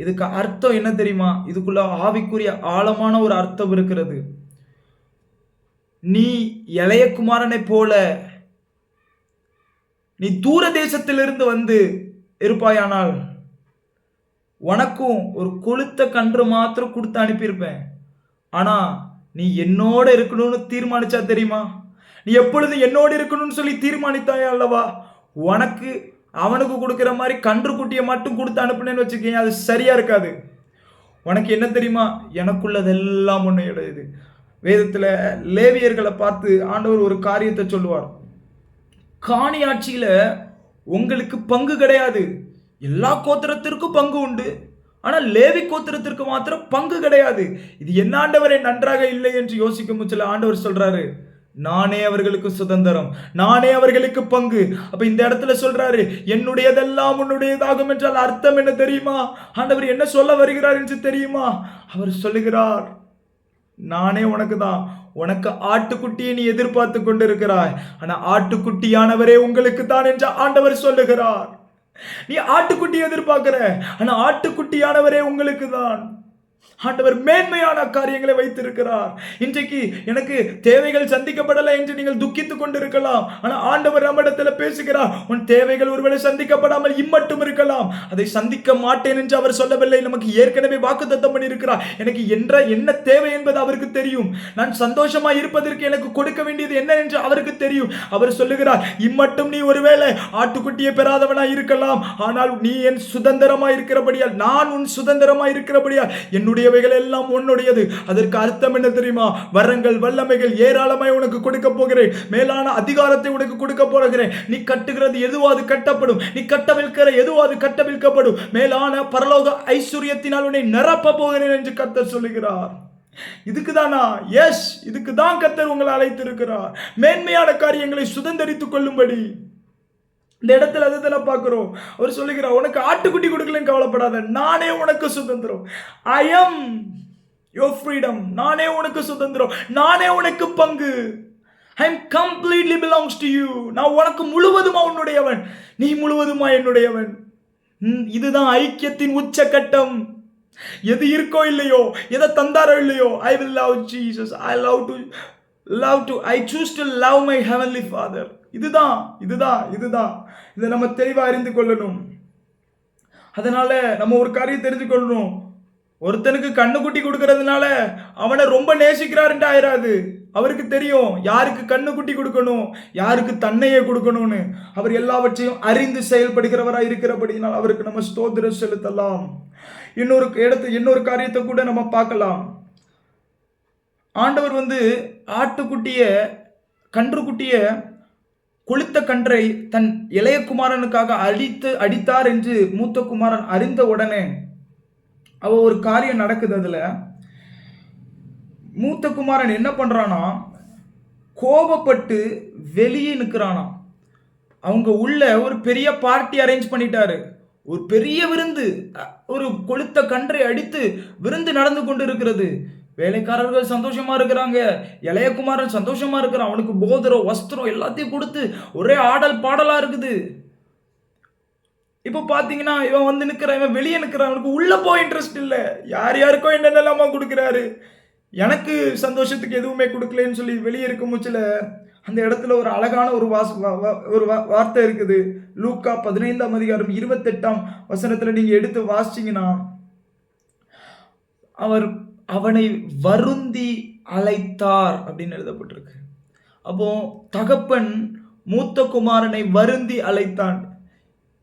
இதுக்கு அர்த்தம் என்ன தெரியுமா? இதுக்குள்ள ஆவிக்குரிய ஆழமான ஒரு அர்த்தம் இருக்கிறது. நீ இளைய குமாரனை போல நீ தூர தேசத்திலிருந்து வந்து இருப்பாயானால் உனக்கும் ஒரு கொளுத்த கன்று மாத்திரம் கொடுத்து அனுப்பியிருப்பேன். ஆனா நீ என்னோட இருக்கணும்னு தீர்மானிச்சா தெரியுமா? நீ எப்பொழுதும் என்னோடு இருக்கணும்னு சொல்லி தீர்மானித்தாயா அல்லவா? உனக்கு அவனுக்கு கொடுக்குற மாதிரி கன்று குட்டியை மட்டும் கொடுத்து அனுப்புனேன்னு வச்சுக்கேன், அது சரியா இருக்காது. உனக்கு என்ன தெரியுமா? எனக்குள்ளதெல்லாம் உன்னையுடையது. வேதத்தில் லேவியர்களை பார்த்து ஆண்டவர் ஒரு காரியத்தை சொல்லுவார், காணி ஆட்சியில உங்களுக்கு பங்கு கிடையாது. எல்லா கோத்திரத்திற்கும் பங்கு உண்டு, ஆனால் லேவி கோத்திரத்திற்கு மாத்திரம் பங்கு கிடையாது. இது என்ன ஆண்டவரே நன்றாக இல்லை என்று யோசிக்கும் முச்சில ஆண்டவர் சொல்றாரு, நானே அவர்களுக்கு சுதந்திரம், நானே அவர்களுக்கு பங்கு. அப்ப இந்த இடத்துல சொல்றாரு, என்னுடையதெல்லாம் உன்னுடையதாகும் என்றால் அர்த்தம் என்ன தெரியுமா? ஆண்டவர் என்ன சொல்ல வருகிறார் என்று தெரியுமா? அவர் சொல்லுகிறார், நானே உனக்கு தான். உனக்கு ஆட்டுக்குட்டியை நீ எதிர்பார்த்து கொண்டிருக்கிறாய், ஆனா ஆட்டுக்குட்டியானவரே உங்களுக்கு தான் என்று ஆண்டவர் சொல்லுகிறார். நீ ஆட்டுக்குட்டி எதிர்பார்க்கிற, ஆனா ஆட்டுக்குட்டியானவரே உங்களுக்கு தான். ஆண்டவர் மேன்மையான காரியங்களை வைத்திருக்கிறார். இன்றைக்கு எனக்கு தேவைகள் சந்திக்கப்படலை என்று நீங்கள் துக்கித்துக் கொண்டிருக்கலாம். ஆனால் ஆண்டவர் நம்மிடத்தில் பேசுகிறார், உன் தேவைகள் ஒருவேளை சந்திக்கப்படாமல் இம்மட்டும் இருக்கலாம், அதை சந்திக்க மாட்டேன் என்று அவர் சொல்லவில்லை. நமக்கு ஏற்கனவே வாக்குத்தத்தம் பண்ணியிருக்கிறார். எனக்கு என்ன தேவை என்பது அவருக்கு தெரியும். நான் சந்தோஷமா இருப்பதற்கு எனக்கு கொடுக்க வேண்டியது என்ன என்று அவருக்கு தெரியும். அவர் சொல்லுகிறார், இம்மட்டும் நீ ஒருவேளை ஆட்டுக்குட்டியை பெறாதவனாய் இருக்கலாம், ஆனால் நீ என் சுதந்திரமாய் இருக்கிறபடியால், நான் உன் சுதந்திரமாய் இருக்கிறபடியால் என்னுடைய எல்லாம் உன்னுடையது. அதற்கு அர்த்தம் என்ன தெரியுமா? வரங்கள் வல்லமைகள் ஏராளமாய் உனக்கு கொடுக்க போகிறேன். மேலான அதிகாரத்தை உனக்கு கொடுக்க போகிறேன். நீ கட்டுகிறது எதுவாது கட்டப்படும், நீ கட்டவிழ்க்கிற எதுவாது கட்டவிழ்க்கப்படும். மேலான பரலோக ஐஸ்வர்யத்தினால் உன்னை நிரப்ப போகிறேன் என்று கர்த்தர் சொல்லுகிறார். இதுக்குதானா? எஸ், இதுக்கு தான் கர்த்தர் உங்களை அழைத்திருக்கிறார். மேன்மையான காரியங்களை சுதந்திரித்துக் கொள்ளும்படி. இந்த இடத்துல அதுதான் பார்க்கிறோம். அவர் சொல்லுகிறார், உனக்கு ஆட்டுக்குட்டி கொடுக்கலன்னு கவலைப்படாத, நானே உனக்கு சுதந்திரம். I am your freedom. நானே உனக்கு சுதந்திரம், நானே உனக்கு பங்கு. I am completely belongs to you. நான் உனக்கு முழுவதுமா உன்னுடையவன், நீ முழுவதுமா என்னுடையவன். இதுதான் ஐக்கியத்தின் உச்சகட்டம். எது இருக்கோ இல்லையோ, எதை தந்தாரோ இல்லையோ, I will love Jesus. I choose to love my heavenly Father. இதுதான் இதை நம்ம தெளிவா அறிந்து கொள்ளணும். அதனால நம்ம ஒரு காரியம் தெரிஞ்சு கொள்ளணும், ஒருத்தனுக்கு கண்ணுக்குட்டி கொடுக்கறதுனால அவனை ரொம்ப நேசிக்கிறாருன்ட்டு ஆயிராது. அவருக்கு தெரியும் யாருக்கு கண்ணுக்குட்டி கொடுக்கணும், யாருக்கு தன்னையே கொடுக்கணும்னு. அவர் எல்லாவற்றையும் அறிந்து செயல்படுகிறவராய் இருக்கிறபடினால் அவருக்கு நம்ம ஸ்தோத்திரம் செலுத்தலாம். இன்னொரு காரியத்தை கூட நம்ம பார்க்கலாம். ஆண்டவர் கன்றுக்குட்டிய கொளுத்த கன்றை தன் இளைய குமாரனுக்காக அடித்தார் என்று மூத்த குமாரன் அறிந்த உடனே ஒரு காரியம் நடக்குது. அதுல மூத்த குமாரன் என்ன பண்றானா, கோபப்பட்டு வெளியே நிக்கிறானாம். அவங்க உள்ள ஒரு பெரிய பார்ட்டி அரேஞ்ச் பண்ணிட்டாரு. ஒரு பெரிய விருந்து. ஒரு கொழுத்த கன்றை அடித்து விருந்து நடந்து கொண்டிருக்கிறது. வேலைக்காரர்கள் சந்தோஷமா இருக்கிறாங்க. இளைய குமாரன் சந்தோஷமா இருக்கிறான். அவனுக்கு போதரம், வஸ்திரம் எல்லாத்தையும் கொடுத்து ஒரே ஆடல் பாடலா இருக்குது. இப்போ பார்த்தீங்கன்னா, இவன் வந்து நிக்கிறான். இவன் வெளியே நிக்கிறான். அவனுக்கு உள்ள போக இன்ட்ரெஸ்ட் இல்ல. யார் யாருக்கோ என்னென்னலாமா குடுக்குறாரு. எனக்கு சந்தோஷத்துக்கு எதுவுமே குடுக்கலன்னு சொல்லி வெளியே இருக்கும் மூச்சுல அந்த இடத்துல ஒரு அழகான ஒரு வார்த்தை இருக்குது. லூக்கா 15ஆம் அதிகாரம் 28ஆம் வசனத்துல நீங்க எடுத்து வாசிச்சீங்கன்னா, அவர் அவனை வருந்தி அழைத்தார் அப்படின்னு எழுதப்பட்டிருக்கு. அப்போ தகப்பன் மூத்த குமாரனை வருந்தி அழைத்தான்.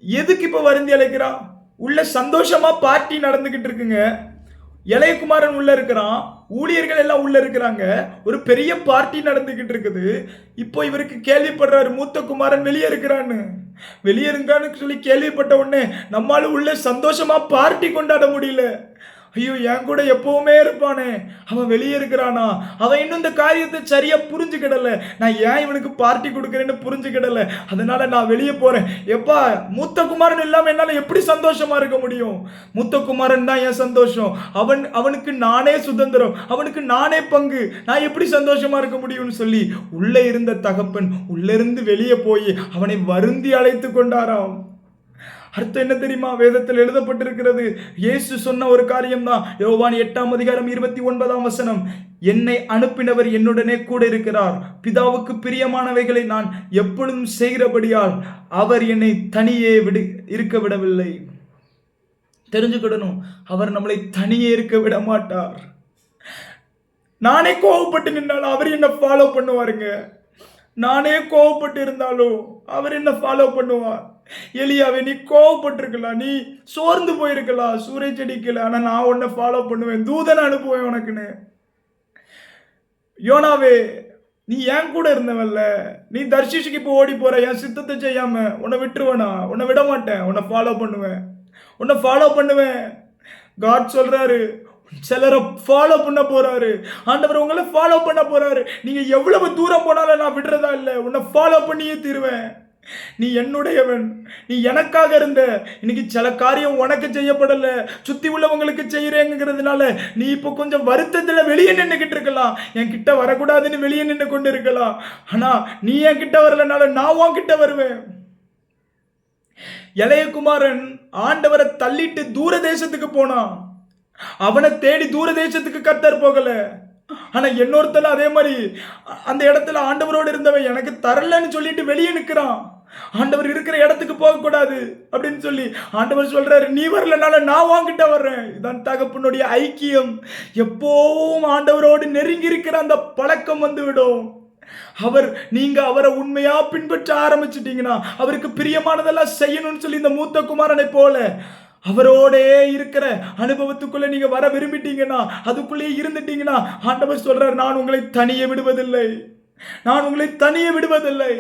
எதுக்கு இப்ப வருந்தி அழைக்கிறான்? உள்ள சந்தோஷமா பார்ட்டி நடந்துகிட்டு இருக்குங்க. இளைய குமாரன் உள்ள இருக்கிறான். ஊழியர்கள் எல்லாம் உள்ள இருக்கிறாங்க. ஒரு பெரிய பார்ட்டி நடந்துகிட்டு இருக்குது. இப்போ இவருக்கு கேள்விப்படுறாரு, மூத்த குமாரன் வெளியே இருக்கிறான்னு. வெளியே இருக்கான்னு சொல்லி கேள்விப்பட்ட உடனே நம்மால உள்ள சந்தோஷமா பார்ட்டி கொண்டாட முடியல. ஐயோ, என் கூட எப்பவுமே இருப்பானே, அவன் வெளியே இருக்கிறானா? அவன் இன்னும் இந்த காரியத்தை சரியா புரிஞ்சுக்கிடல. நான் ஏன் இவனுக்கு பார்ட்டி கொடுக்குறேன்னு புரிஞ்சுக்கிடல. அதனால நான் வெளியே போறேன். எப்பா, மூத்த குமாரன் இல்லாம என்னால எப்படி சந்தோஷமா இருக்க முடியும்? மூத்த குமாரன் தான் என் சந்தோஷம். அவனுக்கு நானே சுதந்திரம், அவனுக்கு நானே பங்கு. நான் எப்படி சந்தோஷமா இருக்க முடியும்னு சொல்லி உள்ள இருந்த தகப்பன் உள்ள இருந்து வெளியே போய் அவனை வருந்தி அழைத்து கொண்டாராம். அர்த்தம் என்ன தெரியுமா? வேதத்தில் எழுதப்பட்டிருக்கிறது. இயேசு சொன்ன ஒரு காரியம் தான். யோவான் 8ஆம் அதிகாரம் 29ஆம் வசனம், என்னை அனுப்பினவர் என்னுடனே கூட இருக்கிறார். பிதாவுக்கு பிரியமானவைகளை நான் எப்பொழுதும் செய்கிறபடியால் அவர் என்னை தனியே இருக்க விடவில்லை. தெரிஞ்சுக்கிடணும், அவர் நம்மளை தனியே இருக்க விட மாட்டார். நானே கோவப்பட்டு நின்னாலும் அவர் என்ன ஃபாலோ பண்ணுவாருங்க. நானே கோவப்பட்டு இருந்தாலும் அவர் என்ன ஃபாலோ பண்ணுவார். எலியாவே, நீ கோவப்பட்டிருக்கலாம், நீ சோர்ந்து போயிருக்கலாம், சூரிய செடிக்கல, ஆனா நான் உன்னை ஃபாலோ பண்ணுவேன், தூதனை அனுப்புவேன் உனக்குன்னு. யோனாவே, நீ என் கூட இருந்தவல்ல, நீ தர்ஷிஷுக்கு இப்போ ஓடி போற, என் சித்தத்தை செய்யாம உன்னை விட்டுருவேனா? உன்னை விட மாட்டேன், உன்னை ஃபாலோ பண்ணுவேன், உன்னை ஃபாலோ பண்ணுவேன். காட் சொல்றாரு, சிலரை ஃபாலோ பண்ண போறாரு. ஆண்டவர் உங்களை ஃபாலோ பண்ண போறாரு. நீங்க எவ்வளவு தூரம் போனாலும் நான் விடுறதா இல்லை, உன்னை ஃபாலோ பண்ணியே தீருவேன். நீ என்னுடையவன், நீ எனக்காக இருந்த. இன்னைக்கு சில காரியம் உனக்கு செய்யப்படல, சுத்தி உள்ளவங்களுக்கு செய்யறேங்கிறதுனால நீ இப்போ கொஞ்சம் வருத்தத்துல வெளியே நின்றுகிட்டு இருக்கலாம். என் கிட்ட வரக்கூடாதுன்னு வெளியே நின்று கொண்டு இருக்கலாம். ஆனா நீ என் கிட்ட வரலனால நான் உன் கிட்ட வருவேன். இளைய குமாரன் ஆண்டவரை தள்ளிட்டு தூர தேசத்துக்கு போனான். அவனை தேடி தூர தேசத்துக்கு கர்த்தர் போகல. ஆனா இன்னொருத்தன அதே மாதிரி அந்த இடத்துல ஆண்டவரோடு இருந்தவன் எனக்கு தரலன்னு சொல்லிட்டு வெளியே நிற்கிறான். ஆண்டவர் இருக்கிற இடத்துக்கு போகக்கூடாது அப்படின்னு சொல்லி ஆண்டவர் சொல்றாரு, நீ வரலனால நான் வாங்கிட்ட வர்றேன். இதான் தகப்பனுடைய ஐக்கியம். எப்பவும் ஆண்டவரோடு நெருங்கி இருக்கிற அந்த பழக்கம் வந்து விடும். நீங்க அவரை உண்மையா பின்பற்ற ஆரம்பிச்சிட்டீங்கன்னா, அவருக்கு பிரியமானதெல்லாம் செய்யணும்னு சொல்லி இந்த மூத்த குமாரனை போல அவரோடே இருக்கிற அனுபவத்துக்குள்ள நீங்க வர விரும்பிட்டீங்கன்னா, அதுக்குள்ளேயே இருந்துட்டீங்கன்னா, ஆண்டவர் சொல்றார், நான் உங்களை தனியே விடுவதில்லை, நான் உங்களை தனியே விடுவதில்லை.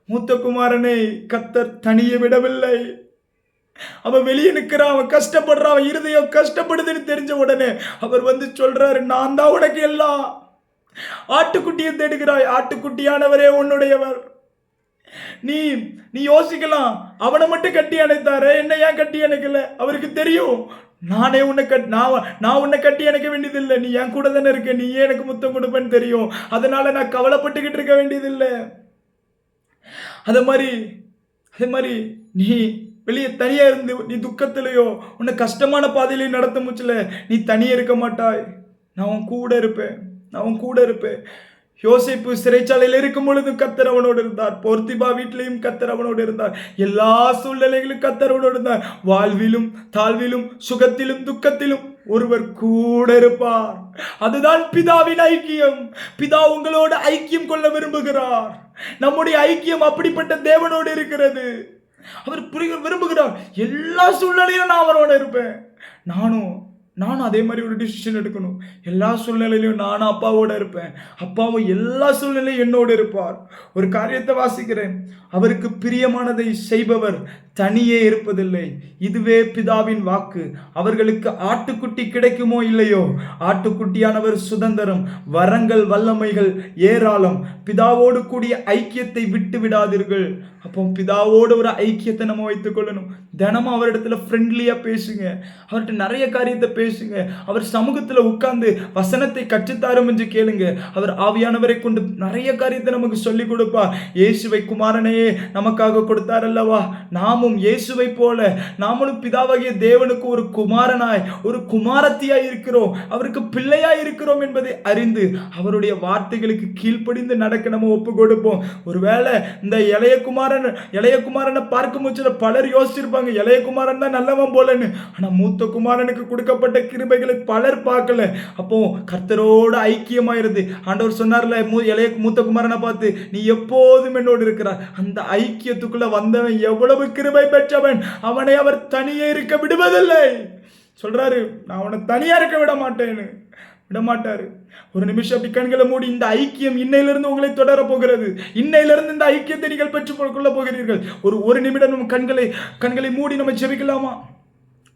மூத்த குமாரனை கர்த்தர் தனியே விடவில்லை. அவன் வெளியே நிற்கிறான், அவன் கஷ்டப்படுறான், அவன் இருதயம் கஷ்டப்படுதுன்னு தெரிஞ்ச உடனே அவர் வந்து சொல்றாரு, நான் தான் உனக்கு எல்லாம். ஆட்டுக்குட்டியை தேடுகிறாய், ஆட்டுக்குட்டியானவரே உன்னுடையவர். நீ நீ யோசிக்கலாம், அவனை மட்டும் கட்டி அணைத்தாரு, என்ன ஏன் கட்டி அணைக்கல? அவருக்கு தெரியும், நானே உன்னை நான் உன்னை கட்டி அணைக்க வேண்டியதில்லை, நீ என் கூட தானே இருக்க, நீ ஏன் எனக்கு முத்தம் கொடுப்பேன்னு தெரியும். அதனால நான் கவலைப்பட்டுக்கிட்டு இருக்க வேண்டியதில்லை. அதே மாதிரி நீ வெளியே தனியா இருந்து நீ துக்கத்திலேயோ உன்னை கஷ்டமான பாதையிலையும் நடத்த முச்சல, நீ தனியே இருக்க மாட்டாய். நான் உன் கூட இருப்பேன், நான் உன் கூட இருப்பேன். யோசேப்பு சிறைச்சாலையில் இருக்கும் பொழுது கர்த்தர் அவனோடு இருந்தார். போர்த்திபா வீட்டிலையும் கர்த்தர் அவனோடு இருந்தார். எல்லா சூழ்நிலைகளும் கர்த்தர் அவனோடு இருந்தார். வாழ்விலும் தாழ்விலும் சுகத்திலும் துக்கத்திலும் ஒருவர் கூட இருப்பார். அதுதான் பிதாவின் ஐக்கியம். பிதா உங்களோட ஐக்கியம் கொள்ள விரும்புகிறார். நம்முடைய ஐக்கியம் அப்படிப்பட்ட தேவனோடு இருக்கிறது. அவர் விரும்புகிறார், எல்லா சூழ்நிலையிலும் நான் அவரோட இருப்பேன். நானும் நானும் அதே மாதிரி ஒரு டிசிஷன் எடுக்கணும். எல்லா சூழ்நிலையிலும் நானும் அப்பாவோட இருப்பேன். அப்பாவும் எல்லா சூழ்நிலையும் என்னோடு இருப்பார். ஒரு காரியத்தை வாசிக்கிறேன். அவருக்கு பிரியமானதை செய்பவர் தனியே இருப்பதில்லை. இதுவே பிதாவின் வாக்கு. அவர்களுக்கு ஆட்டுக்குட்டி கிடைக்குமோ இல்லையோ, ஆட்டுக்குட்டியானவர் சுதந்திரம், வரங்கள் வல்லமைகள் ஏராளம். பிதாவோடு கூடிய ஐக்கியத்தை விட்டு விடாதீர்கள். அப்போ பிதாவோடு ஒரு ஐக்கியத்தை நம்ம வைத்துக் கொள்ளணும். தினமும் அவரிடத்துல ஃப்ரெண்ட்லியா பேசுங்க. அவர்கிட்ட நிறைய காரியத்தை பேசுங்க. அவர் சமூகத்துல உட்கார்ந்து வசனத்தை கற்றுத்தாரும் என்று கேளுங்க. அவர் ஆவியானவரை கொண்டு நிறைய காரியத்தை நமக்கு சொல்லிக் கொடுப்பார். இயேசுவை குமாரனையே நமக்காக கொடுத்தார் அல்லவா? நாமும் இயேசுவை போல நாமளும் பிதாவாகிய தேவனுக்கு ஒரு குமாரனாய் ஒரு குமாரத்தியாய் இருக்கிறோம். அவருக்கு பிள்ளையாய் இருக்கிறோம் என்பதை அறிந்து அவருடைய வார்த்தைகளுக்கு கீழ்ப்படிந்து நடக்க நம்ம ஒப்பு கொடுப்போம். ஒருவேளை இந்த இளைய குமாரனை பார்க்கும் போது பலர் யோசிச்சிருப்பாங்க, இளைய குமாரன் தான் நல்லவன் போலன்னு. ஆனா மூத்த குமாரனுக்கு கொடுக்கப்பட்ட கிருபைகளை பலர் பார்க்கல. அப்போ கர்த்தரோடு ஐக்கியமாயிருது. ஆண்டவர் சொன்னார்ல, மூத்த குமாரனை பார்த்து, நீ எப்போதும் என்னோடு இருக்கிறார். அந்த ஐக்கியத்துக்குள்ள வந்தவன் எவ்வளவு கிருபை பெற்றவன். அவனை அவர் தனியே இருக்க விடுவதில்லை. சொல்றாரு, நான் அவனை தனியா இருக்க விட மாட்டேன்னு. விடமாட்டாரு. ஒரு நிமிஷம் அப்படி கண்களை மூடி, இந்த ஐக்கியம் இன்னையிலிருந்து உங்களை தொடர போகிறது. இன்னையிலிருந்து இந்த ஐக்கியத்தை நீங்கள் பெற்றுக் கொள்ள போகிறீர்கள். ஒரு நிமிடம் நம்ம கண்களை மூடி நம்ம ஜெபிக்கலாமா?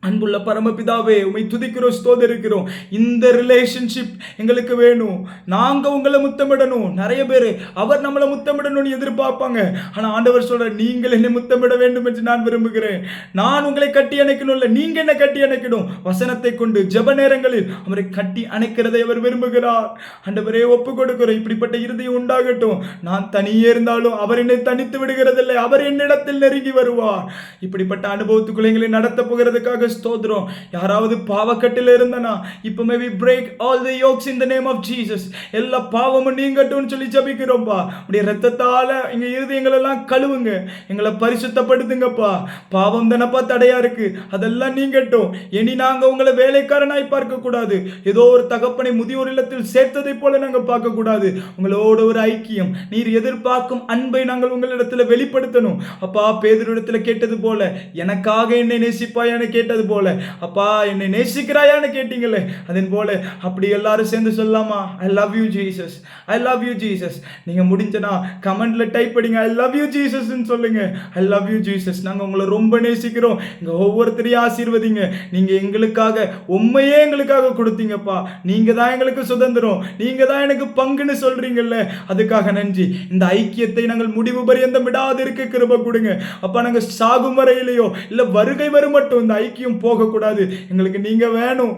அன்புள்ள பரமபிதாவே, உம்மை துதிக்கிறோம், ஸ்தோத்திரிக்கிறோம். இந்த ரிலேஷன்ஷிப் எங்களுக்கு வேணும். நாங்க உங்களை முத்தமிடணும். நிறைய பேர் அவர் நம்மளை முத்தமிடணும்னு எதிர்பார்ப்பாங்க. ஆனா ஆண்டவர் சொல்ற, நீங்கள் என்னை முத்தமிட வேண்டும் என்று நான் விரும்புகிறேன். நான் உங்களை கட்டி அணைக்கணும் இல்லை, நீங்க என்ன கட்டி அணைக்கணும். வசனத்தை கொண்டு ஜெப நேரங்களில் அவரை கட்டி அணைக்கிறதை அவர் விரும்புகிறார். ஆண்டவரே, ஒப்பு கொடுக்கிறோம். இப்படிப்பட்ட இருதயம் உண்டாகட்டும். நான் தனியே இருந்தாலும் அவர் என்னை தனித்து விடுகிறதில்லை. அவர் என்னிடத்தில் நெருங்கி வருவார். இப்படிப்பட்ட அனுபவத்துக்குள்ள எங்களை நடத்த போகிறதுக்காக ஸ்தோத்திரம். யாராவது பாவக்கட்டில் இருந்தனா, இப்போ may we break all the yokes in the name of Jesus. எல்லா பாவமும் நீங்கட்டும்னு சொல்லி ஜெபிக்கிறோம்ப்பா. உடைய இரத்தத்தால எங்க இருதயங்கள் எல்லாம் கழுவுங்க, எங்களை பரிசுத்தப்படுத்துங்கப்பா. பாவம் தானப்பா தடையா இருக்கு, அதெல்லாம் நீங்கட்டும். இனி நாங்க உங்களை வேலைக்காரனாய் பார்க்க கூடாது. ஏதோ ஒரு தகப்பனை முதியோர் இல்லத்தில் சேர்த்ததை போல நாங்க பார்க்க கூடாது. உங்களோட ஒரு ஐக்கியம், நீர் எதிர்பார்க்கும் அன்பை நாங்கள் உங்களிடத்துல வெளிப்படுத்தணும். அப்பா, பேதுருவிடத்துல கேட்டது போல, எனக்காக என்னை நேசிப்பாயான்னு கேட்டது போல, அப்பா என்னை நேசிக்கிறாயான்னு கேட்டீங்களே, அதன் போல அப்படி எல்லாரும் சேர்ந்து சொல்லலாமா? I love you Jesus, I love you Jesus. நீங்க முடிஞ்சனா கமெண்ட்ல டைப் பண்ணுங்க, ஐ லவ் யூ ஜீசஸ் சொல்லுங்க. I love you Jesus. நாங்க உங்களை ரொம்ப நேசிக்கிறோம். இங்க ஒவ்வொருத்தரையும் ஆசீர்வதிங்க. நீங்க எங்களுக்காக உண்மையே எங்களுக்காக கொடுத்தீங்கப்பா. நீங்க தான் எங்களுக்கு சுதந்திரம், நீங்க தான் எனக்கு பங்குன்னு சொல்றீங்கல்ல, அதுக்காக நன்றி. இந்த ஐக்கியத்தை நாங்கள் முடிவு பரியந்தம் விடாது இருக்க கிருபை கொடுங்க அப்பா. நாங்க சாகும் வரையிலையோ இல்ல வருகை வரும் மட்டும் இந்த ஐக்கியம் போகக்கூடாது. எங்களுக்கு நீங்க வேணும்.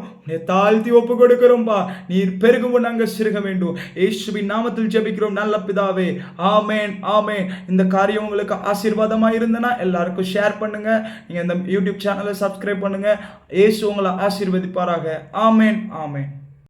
தாழ்த்தி ஒப்பு கொடுக்கிறோம்பா. நீர் பெருகும், நாங்க சிறுக வேண்டும். இயேசுவின் நாமத்தில் ஜெபிக்கிறோம் நல்ல பிதாவே. ஆமென், ஆமென். இந்த காரியம் உங்களுக்கு ஆசீர்வாதமா இருந்தனா எல்லாருக்கும் ஷேர் பண்ணுங்க. நீங்க இந்த யூடியூப் சேனலை சப்ஸ்கிரைப் பண்ணுங்க. இயேசு உங்களை ஆசீர்வதிப்பாராக. ஆமென், ஆமென்.